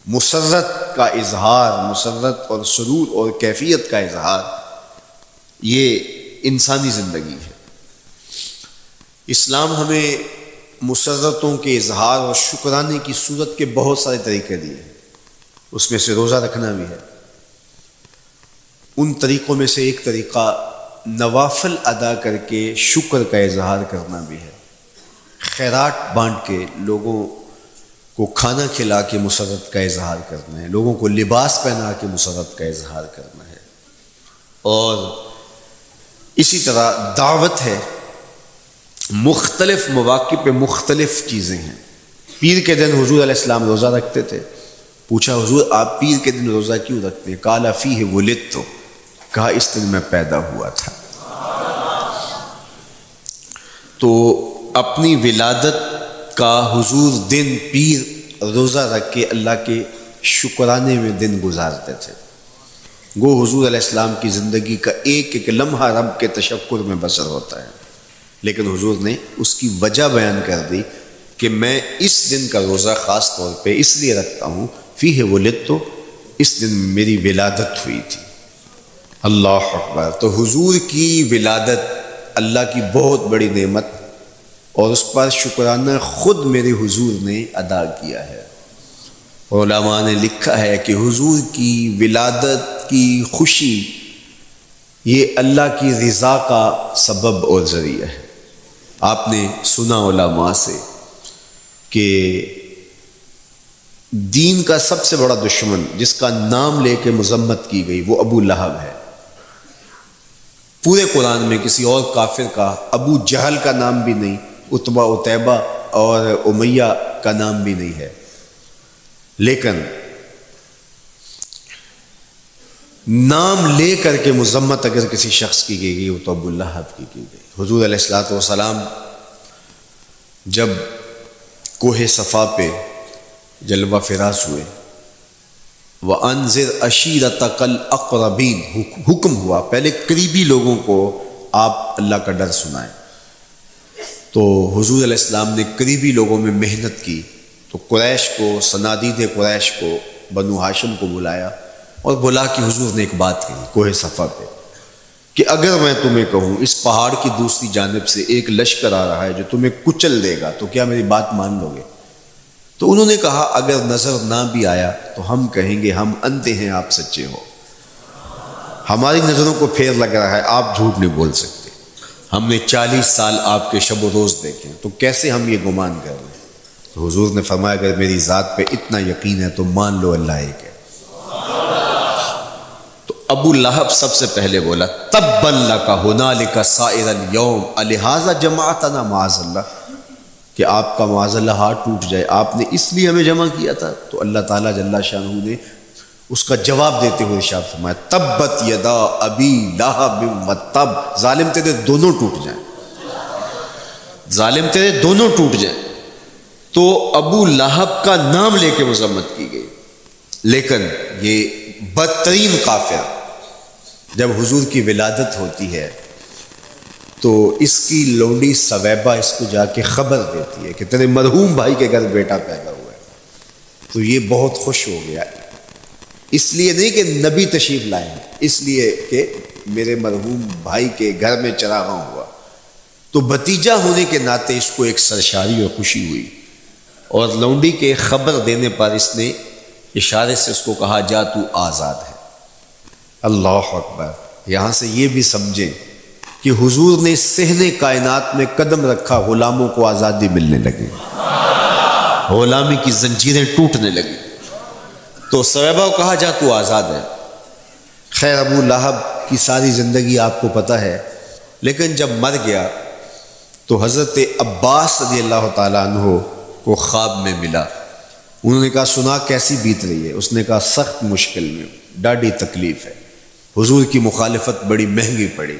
مسرت کا اظہار، مسرت اور سرور اور کیفیت کا اظہار، یہ انسانی زندگی ہے۔ اسلام ہمیں مسرتوں کے اظہار اور شکرانے کی صورت کے بہت سارے طریقے دیے ہیں، اس میں سے روزہ رکھنا بھی ہے۔ ان طریقوں میں سے ایک طریقہ نوافل ادا کر کے شکر کا اظہار کرنا بھی ہے، خیرات بانٹ کے، لوگوں کو کھانا کھلا کے مسرت کا اظہار کرنا ہے، لوگوں کو لباس پہنا کے مسرت کا اظہار کرنا ہے۔ اور اسی طرح دعوت ہے، مختلف مواقع پہ مختلف چیزیں ہیں۔ پیر کے دن حضور علیہ السلام روزہ رکھتے تھے، پوچھا حضور آپ پیر کے دن روزہ کیوں رکھتے ہیں؟ قال فیہ ولدت، کہا اس دن میں پیدا ہوا تھا۔ تو اپنی ولادت کا حضور دن پیر روزہ رکھ کے اللہ کے شکرانے میں دن گزارتے تھے۔ گو حضور علیہ السلام کی زندگی کا ایک ایک لمحہ رب کے تشکر میں بسر ہوتا ہے، لیکن حضور نے اس کی وجہ بیان کر دی کہ میں اس دن کا روزہ خاص طور پہ اس لیے رکھتا ہوں، فیہ ولدت، اس دن میری ولادت ہوئی تھی۔ اللہ اکبر۔ تو حضور کی ولادت اللہ کی بہت بڑی نعمت، اور اس پر شکرانہ خود میرے حضور نے ادا کیا ہے۔ علماء نے لکھا ہے کہ حضور کی ولادت کی خوشی یہ اللہ کی رضا کا سبب اور ذریعہ ہے۔ آپ نے سنا علماء سے کہ دین کا سب سے بڑا دشمن جس کا نام لے کے مذمت کی گئی وہ ابو لہب ہے۔ پورے قرآن میں کسی اور کافر کا ابو جہل کا نام بھی نہیں، عتبہ عتیبہ اور امیہ کا نام بھی نہیں ہے، لیکن نام لے کر کے مذمت اگر کسی شخص کی گئی وہ تو ابو لہب کی گئی۔ حضور علیہ الصلوۃ والسلام جب کوہ صفا پہ جلوہ فراز ہوئے، وَأَنذِرْ عَشِيرَتَكَ الْأَقْرَبِينَ، حکم ہوا پہلے قریبی لوگوں کو آپ اللہ کا ڈر سنائیں۔ تو حضور علیہ السلام نے قریبی لوگوں میں محنت کی، تو قریش کو، صنادید قریش کو، بنو ہاشم کو بلایا اور بلا کے حضور نے ایک بات کہی کوہ صفا پہ کہ اگر میں تمہیں کہوں اس پہاڑ کی دوسری جانب سے ایک لشکر آ رہا ہے جو تمہیں کچل دے گا تو کیا میری بات مان لو گے؟ تو انہوں نے کہا اگر نظر نہ بھی آیا تو ہم کہیں گے ہم اندھے ہیں، آپ سچے ہو، ہماری نظروں کو پھیر لگ رہا ہے، آپ جھوٹ نہیں بول سکتے، ہم نے 40 سال آپ کے شب و روز دیکھے، تو کیسے ہم یہ گمان کر رہے ہیں؟ تو حضور نے فرمایا اگر میری ذات پہ اتنا یقین ہے تو مان لو اللہ ایک ہے۔ تو ابو لہب سب سے پہلے بولا تبا لک ھنالک سائر الیوم الہذا جمعتنا معاذ اللہ، کہ آپ کا معاذ اللہ ہاتھ ٹوٹ جائے، آپ نے اس لیے ہمیں جمع کیا تھا؟ تو اللہ تعالیٰ جل شانہ نے اس کا جواب دیتے ہوئے ارشاد فرمایا تبت یدا ابی لہب وتب، ظالم تیرے دونوں ٹوٹ جائیں، ظالم تیرے دونوں ٹوٹ جائیں۔ تو ابو لہب کا نام لے کے مذمت کی گئی، لیکن یہ بدترین کافر جب حضور کی ولادت ہوتی ہے تو اس کی لونڈی سویبہ اس کو جا کے خبر دیتی ہے کہ تیرے مرحوم بھائی کے گھر بیٹا پیدا ہوا ہے۔ تو یہ بہت خوش ہو گیا، اس لیے نہیں کہ نبی تشریف لائے ہیں، اس لیے کہ میرے مرحوم بھائی کے گھر میں چراغاں ہوا۔ تو بھتیجا ہونے کے ناطے اس کو ایک سرشاری اور خوشی ہوئی، اور لونڈی کے خبر دینے پر اس نے اشارے سے اس کو کہا جا تو آزاد ہے۔ اللہ اکبر۔ یہاں سے یہ بھی سمجھیں کہ حضور نے صحن کائنات میں قدم رکھا، غلاموں کو آزادی ملنے لگی، غلامی کی زنجیریں ٹوٹنے لگی۔ تو سویبہ کو کہا جا تو آزاد ہے۔ خیر ابو لہب کی ساری زندگی آپ کو پتہ ہے، لیکن جب مر گیا تو حضرت عباس رضی اللہ تعالیٰ عنہ کو خواب میں ملا۔ انہوں نے کہا سنا کیسی بیت رہی ہے؟ اس نے کہا سخت مشکل میں، ڈاڈی تکلیف ہے، حضور کی مخالفت بڑی مہنگی پڑی،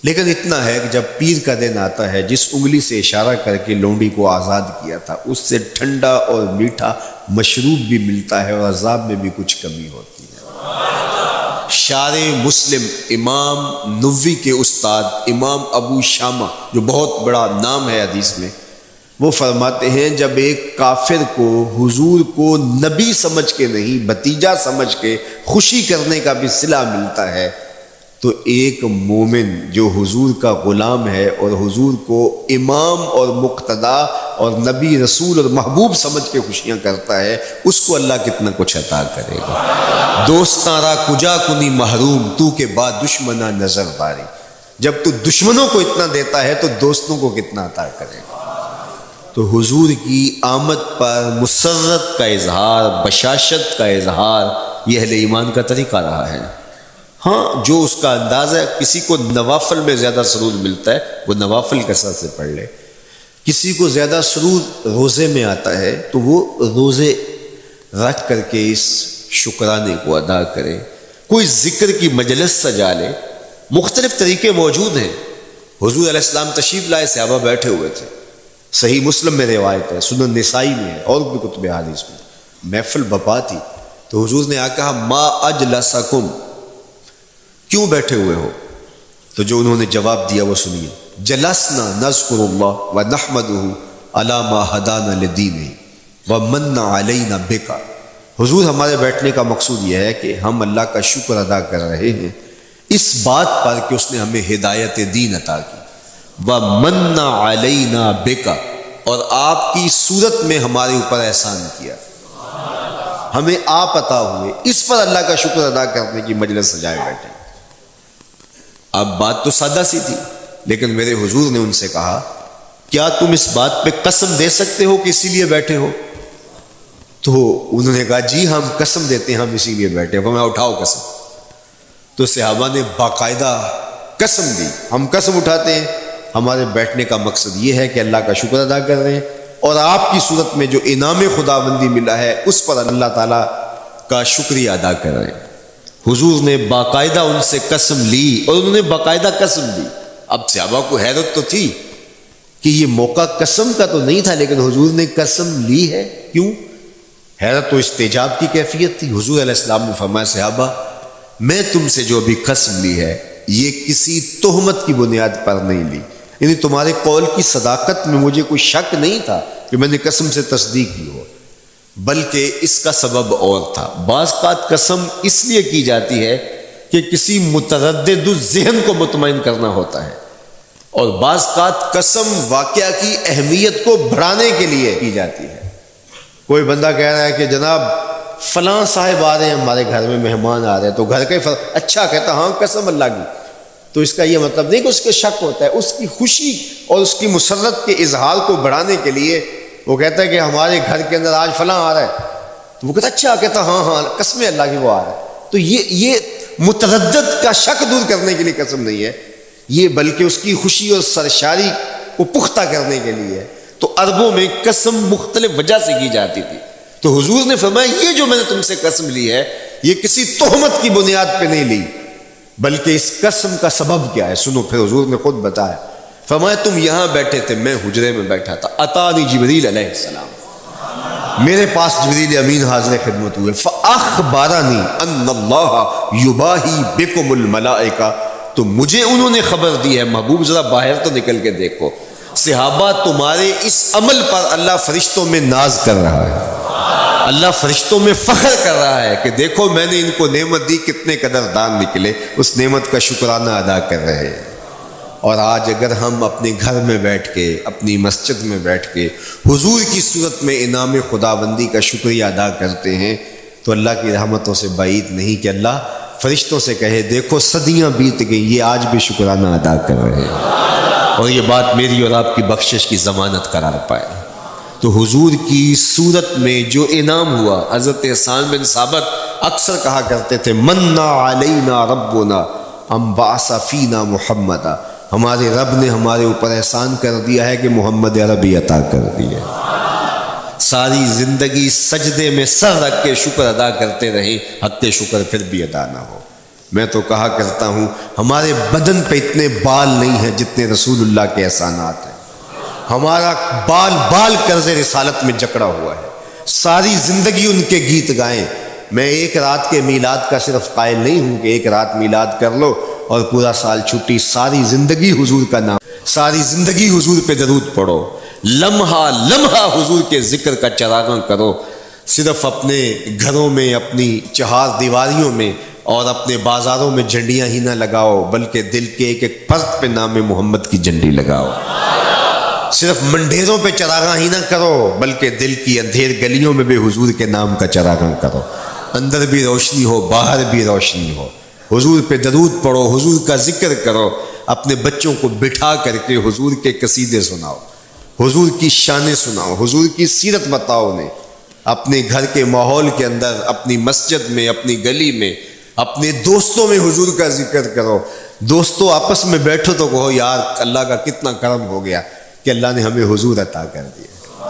لیکن اتنا ہے کہ جب پیر کا دن آتا ہے جس انگلی سے اشارہ کر کے لونڈی کو آزاد کیا تھا اس سے ٹھنڈا اور میٹھا مشروب بھی ملتا ہے اور عذاب میں بھی کچھ کمی ہوتی ہے۔ شارع مسلم امام نووی کے استاد امام ابو شامہ جو بہت بڑا نام ہے حدیث میں، وہ فرماتے ہیں جب ایک کافر کو حضور کو نبی سمجھ کے نہیں بھتیجا سمجھ کے خوشی کرنے کا بھی صلہ ملتا ہے، تو ایک مومن جو حضور کا غلام ہے اور حضور کو امام اور مقتدا اور نبی رسول اور محبوب سمجھ کے خوشیاں کرتا ہے، اس کو اللہ کتنا کچھ عطا کرے گا۔ دوستاں را کجا کنی محروم تو کے بعد دشمنا نظر داری، جب تو دشمنوں کو اتنا دیتا ہے تو دوستوں کو کتنا عطا کرے گا۔ تو حضور کی آمد پر مسرت کا اظہار، بشاشت کا اظہار، یہ اہل ایمان کا طریقہ رہا ہے۔ ہاں جو اس کا انداز ہے، کسی کو نوافل میں زیادہ سرور ملتا ہے وہ نوافل کثرت سے پڑھ لے، کسی کو زیادہ سرور روزے میں آتا ہے تو وہ روزے رکھ کر کے اس شکرانے کو ادا کرے، کوئی ذکر کی مجلس سجا لے، مختلف طریقے موجود ہیں۔ حضور علیہ السلام تشریف لائے، صحابہ بیٹھے ہوئے تھے، صحیح مسلم میں روایت ہے، سنن نسائی میں ہے اور بھی کتب حدیث میں، محفل بپا تھی، تو حضور نے آ کہا ما اجلسکم، کیوں بیٹھے ہوئے ہو؟ تو جو انہوں نے جواب دیا وہ سنیے، جلسنا نذکر اللہ ونحمدہ علی ما ہدانا لدینہ ومن علینا بک۔ حضور ہمارے بیٹھنے کا مقصود یہ ہے کہ ہم اللہ کا شکر ادا کر رہے ہیں اس بات پر کہ اس نے ہمیں ہدایت دین عطا کی، ومن علینا بک، اور آپ کی صورت میں ہمارے اوپر احسان کیا، ہمیں آپ عطا ہوئے، اس پر اللہ کا شکر ادا کرنے کی مجلس سجائے بیٹھے۔ اب بات تو سادہ سی تھی، لیکن میرے حضور نے ان سے کہا کیا تم اس بات پہ قسم دے سکتے ہو کہ اسی لیے بیٹھے ہو؟ تو انہوں نے کہا جی ہم قسم دیتے ہیں، ہم اسی لیے بیٹھے ہیں۔ فرمایا اٹھاؤ قسم۔ تو صحابہ نے باقاعدہ قسم دی، ہم قسم اٹھاتے ہیں، ہمارے بیٹھنے کا مقصد یہ ہے کہ اللہ کا شکر ادا کر رہے ہیں اور آپ کی صورت میں جو انعام خداوندی ملا ہے اس پر اللہ تعالیٰ کا شکریہ ادا کر رہے ہیں۔ حضور نے باقاعدہ ان سے قسم لی اور انہوں نے باقاعدہ قسم دی۔ اب صحابہ کو حیرت تو تھی کہ یہ موقع قسم کا تو نہیں تھا، لیکن حضور نے قسم لی ہے، کیوں؟ حیرت تو استجاب کی کیفیت تھی۔ حضور علیہ السلام نے فرمایا صحابہ میں تم سے جو بھی قسم لی ہے یہ کسی تہمت کی بنیاد پر نہیں لی، یعنی تمہارے قول کی صداقت میں مجھے کوئی شک نہیں تھا کہ میں نے قسم سے تصدیق کی ہو، بلکہ اس کا سبب اور تھا۔ بعض اوقات قسم اس لیے کی جاتی ہے کہ کسی متردد ذہن کو مطمئن کرنا ہوتا ہے، اور بعض اوقات قسم واقعہ کی اہمیت کو بڑھانے کے لیے کی جاتی ہے۔ کوئی بندہ کہہ رہا ہے کہ جناب فلاں صاحب آ رہے ہیں ہمارے گھر میں، مہمان آ رہے ہیں، تو گھر کا اچھا کہتا ہاں قسم اللہ کی، تو اس کا یہ مطلب نہیں کہ اس کے شک ہوتا ہے، اس کی خوشی اور اس کی مسرت کے اظہار کو بڑھانے کے لیے وہ کہتا ہے کہ ہمارے گھر کے اندر آج فلاں آ رہا ہے، تو وہ کہتا اچھا کہتا ہاں ہاں قسم اللہ کی وہ آ رہا ہے۔ تو یہ متردد کا شک دور کرنے کے لیے قسم نہیں ہے، یہ بلکہ اس کی خوشی اور سرشاری کو پختہ کرنے کے لیے ہے۔ تو عربوں میں قسم مختلف وجہ سے کی جاتی تھی، تو حضور نے فرمایا یہ جو میں نے تم سے قسم لی ہے یہ کسی تہمت کی بنیاد پہ نہیں لی، بلکہ اس قسم کا سبب کیا ہے سنو۔ پھر حضور نے خود بتایا، فرمایا تم یہاں بیٹھے تھے، میں حجرے میں بیٹھا تھا، اتانی جبریل علیہ السلام، میرے پاس جبریل امین حاضر خدمت ہوئے، فاخبرنی ان اللہ یباہی بکم الملائکہ، تو مجھے انہوں نے خبر دی ہے، محبوب ذرا باہر تو نکل کے دیکھو، صحابہ تمہارے اس عمل پر اللہ فرشتوں میں ناز کر رہا ہے، اللہ فرشتوں میں فخر کر رہا ہے کہ دیکھو میں نے ان کو نعمت دی، کتنے قدردان نکلے، اس نعمت کا شکرانہ ادا کر رہے ہیں۔ اور آج اگر ہم اپنے گھر میں بیٹھ کے، اپنی مسجد میں بیٹھ کے حضور کی صورت میں انعام خداوندی کا شکریہ ادا کرتے ہیں تو اللہ کی رحمتوں سے بعید نہیں کہ اللہ فرشتوں سے کہے دیکھو صدیاں بیت گئیں، یہ آج بھی شکرانہ ادا کر رہے ہیں، اور یہ بات میری اور آپ کی بخشش کی ضمانت قرار پائے۔ تو حضور کی صورت میں جو انعام ہوا، حضرت حسان بن ثابت اکثر کہا کرتے تھے منا علینا ربنا ام بعث فینا محمدا، ہمارے رب نے ہمارے اوپر احسان کر دیا ہے کہ محمد عربی عطا کر دیا۔ ساری زندگی سجدے میں سر رکھ کے شکر ادا کرتے رہیں، حق شکر پھر بھی ادا نہ ہو۔ میں تو کہا کرتا ہوں ہمارے بدن پہ اتنے بال نہیں ہیں جتنے رسول اللہ کے احسانات ہیں، ہمارا بال بال قرض رسالت میں جکڑا ہوا ہے، ساری زندگی ان کے گیت گائیں۔ میں ایک رات کے میلاد کا صرف قائل نہیں ہوں کہ ایک رات میلاد کر لو اور پورا سال چھٹی، ساری زندگی حضور کا نام، ساری زندگی حضور پہ درود پڑھو، لمحہ لمحہ حضور کے ذکر کا چراغاں کرو، صرف اپنے گھروں میں، اپنی چہار دیواریوں میں اور اپنے بازاروں میں جھنڈیاں ہی نہ لگاؤ، بلکہ دل کے ایک ایک فرد پہ نام محمد کی جھنڈی لگاؤ۔ صرف منڈیروں پہ چراغاں ہی نہ کرو، بلکہ دل کی اندھیر گلیوں میں بھی حضور کے نام کا چراغاں کرو، اندر بھی روشنی ہو باہر بھی روشنی ہو۔ حضور پہ درود پڑھو، حضور کا ذکر کرو، اپنے بچوں کو بٹھا کر کے حضور کے قصیدے سناؤ، حضور کی شانیں سناؤ، حضور کی سیرت بتاؤ انہیں۔ اپنے گھر کے ماحول کے اندر، اپنی مسجد میں، اپنی گلی میں، اپنے دوستوں میں حضور کا ذکر کرو۔ دوستوں آپس میں بیٹھو تو کہو یار اللہ کا کتنا کرم ہو گیا کہ اللہ نے ہمیں حضور عطا کر دیا۔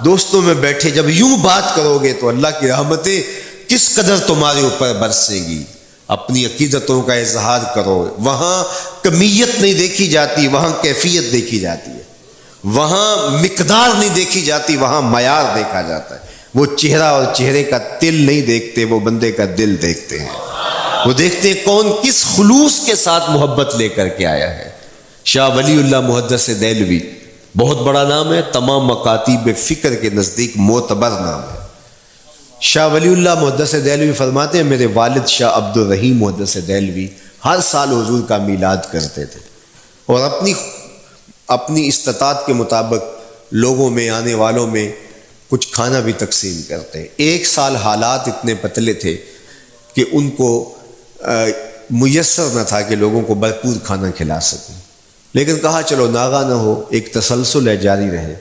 دوستوں میں بیٹھے جب یوں بات کرو گے تو اللہ کی رحمتیں کس قدر تمہارے اوپر برسے گی۔ اپنی عقیدتوں کا اظہار کرو، وہاں کمیت نہیں دیکھی جاتی، وہاں کیفیت دیکھی جاتی ہے، وہاں مقدار نہیں دیکھی جاتی، وہاں معیار دیکھا جاتا ہے۔ وہ چہرہ اور چہرے کا تل نہیں دیکھتے، وہ بندے کا دل دیکھتے ہیں، وہ دیکھتے ہیں کون کس خلوص کے ساتھ محبت لے کر کے آیا ہے۔ شاہ ولی اللہ محدث دہلوی بہت بڑا نام ہے، تمام مکاتیب فکر کے نزدیک معتبر نام ہے۔ شاہ ولی اللہ محدث دہلوی فرماتے ہیں میرے والد شاہ عبد الرحیم محدث دہلوی ہر سال حضور کا میلاد کرتے تھے اور اپنی استطاعت کے مطابق لوگوں میں، آنے والوں میں کچھ کھانا بھی تقسیم کرتے۔ ایک سال حالات اتنے پتلے تھے کہ ان کو میسر نہ تھا کہ لوگوں کو بھرپور کھانا کھلا سکیں، لیکن کہا چلو ناغہ نہ ہو، ایک تسلسل ہے جاری رہے،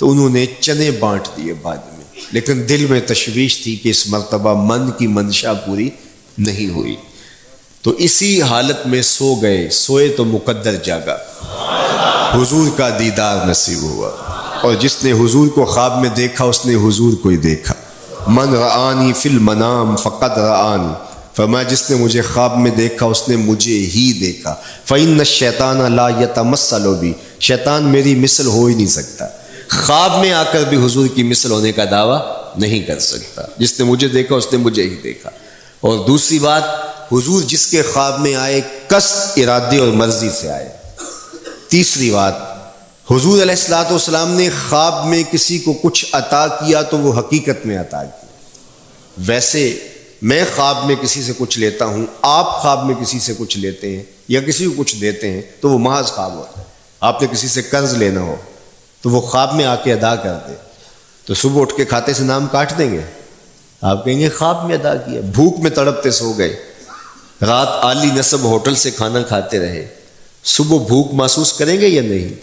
تو انہوں نے چنے بانٹ دیے بعد میں، لیکن دل میں تشویش تھی کہ اس مرتبہ من کی منشا پوری نہیں ہوئی، تو اسی حالت میں سو گئے، سوئے تو مقدر جاگا، حضور کا دیدار نصیب ہوا، اور جس نے حضور کو خواب میں دیکھا اس نے حضور کو ہی دیکھا۔ من رآنی فی المنام فقد رآنی، فرمایا جس نے مجھے خواب میں دیکھا اس نے مجھے ہی دیکھا۔ فإن الشیطان لا یتمثل بی، شیطان میری مثل ہو ہی نہیں سکتا، خواب میں آ کر بھی حضور کی مثل ہونے کا دعویٰ نہیں کر سکتا، جس نے مجھے دیکھا اس نے مجھے ہی دیکھا۔ اور دوسری بات، حضور جس کے خواب میں آئے قصد، ارادے اور مرضی سے آئے۔ تیسری بات، حضور علیہ الصلوۃ والسلام نے خواب میں کسی کو کچھ عطا کیا تو وہ حقیقت میں عطا کیا۔ ویسے میں خواب میں کسی سے کچھ لیتا ہوں، آپ خواب میں کسی سے کچھ لیتے ہیں یا کسی کو کچھ دیتے ہیں تو وہ محض خواب ہوتا ہے۔ آپ نے کسی سے قرض لینا ہو تو وہ خواب میں آ کے ادا کر دے تو صبح اٹھ کے کھاتے سے نام کاٹ دیں گے؟ آپ کہیں گے خواب میں ادا کیا۔ بھوک میں تڑپتے سو گئے، رات عالی نسب ہوٹل سے کھانا کھاتے رہے، صبح بھوک محسوس کریں گے یا نہیں؟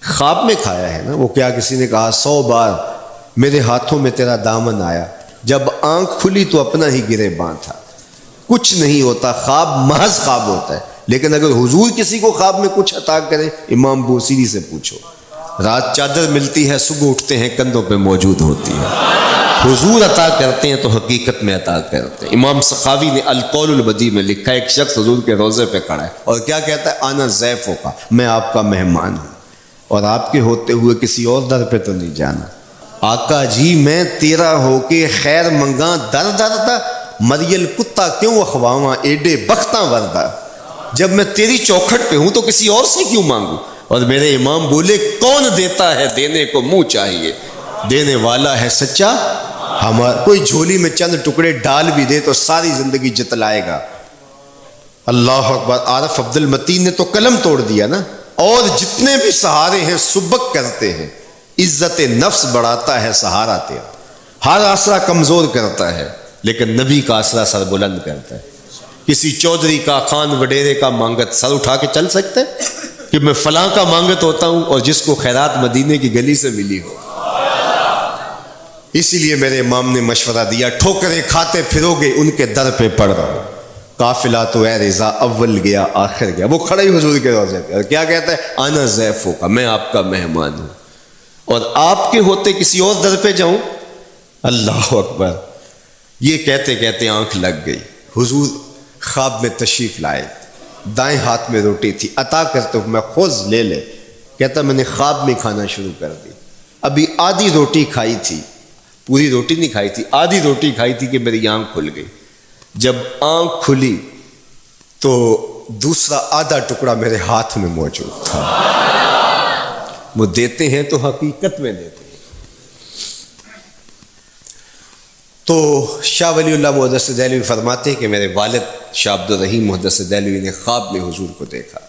خواب میں کھایا ہے نا۔ وہ کیا کسی نے کہا 100 بار میرے ہاتھوں میں تیرا دامن آیا، جب آنکھ کھلی تو اپنا ہی گریباں تھا۔ کچھ نہیں ہوتا، خواب محض خواب ہوتا ہے۔ لیکن اگر حضور کسی کو خواب میں کچھ عطا کرے، امام بوصیری سے پوچھو، رات چادر ملتی ہے، صبح اٹھتے ہیں کندھوں پہ موجود ہوتی ہے۔ حضور عطا کرتے ہیں تو حقیقت میں عطا کرتے ہیں۔ امام سخاوی نے القول البدیع میں لکھا، ایک شخص حضور کے روضے پہ کھڑا ہے اور کیا کہتا ہے؟ آنا ضیفوں کا، میں آپ کا مہمان ہوں اور آپ کے ہوتے ہوئے کسی اور در پہ تو نہیں جانا۔ آقا جی میں تیرا ہو کے خیر منگاں در در دا، مریل کتا کیوں اخواواں ایڈے بختاں وردا، جب میں تیری چوکھٹ پہ ہوں تو کسی اور سے کیوں مانگوں؟ اور میرے امام بولے کون دیتا ہے دینے کو منہ چاہیے، دینے والا ہے سچا ہمارا۔ کوئی جھولی میں چند ٹکڑے ڈال بھی دے تو ساری زندگی جتلائے گا۔ اللہ اکبر۔ عارف عبد المتین نے تو قلم توڑ دیا نا۔ اور جتنے بھی سہارے ہیں سبق کرتے ہیں، عزت نفس بڑھاتا ہے سہارا تیرا، ہر آسرا کمزور کرتا ہے لیکن نبی کا آسرا سر بلند کرتا ہے۔ کسی چودھری کا، خان وڈیرے کا مانگت سر اٹھا کے چل سکتے کہ میں فلاں کا مانگت ہوتا ہوں اور جس کو خیرات مدینے کی گلی سے ملی ہو؟ اسی لیے میرے امام نے مشورہ دیا، ٹھوکریں کھاتے پھرو گے ان کے در پہ پڑ رہو، قافلہ تو اے رضا اول گیا آخر گیا۔ وہ کھڑا ہی حضور کے روضے پہ اور کیا کہتا ہے؟ آنا ضیفوں کا، میں آپ کا مہمان ہوں اور آپ کے ہوتے کسی اور در پہ جاؤں؟ اللہ اکبر۔ یہ کہتے کہتے آنکھ لگ گئی۔ حضور خواب میں تشریف لائے، دائیں ہاتھ میں روٹی تھی، عطا کرتے ہوں میں خود لے لے۔ کہتا میں نے خواب میں کھانا شروع کر دی، ابھی آدھی روٹی کھائی تھی، پوری روٹی نہیں کھائی تھی، آدھی روٹی کھائی تھی کہ میری آنکھ کھل گئی۔ جب آنکھ کھلی تو دوسرا آدھا ٹکڑا میرے ہاتھ میں موجود تھا۔ وہ دیتے ہیں تو حقیقت میں دیتے ہیں۔ تو شاہ ولی اللہ محدث دہلوی فرماتے ہیں کہ میرے والد شاہ عبد الرحیم محدث دہلوی نے خواب میں حضور کو دیکھا۔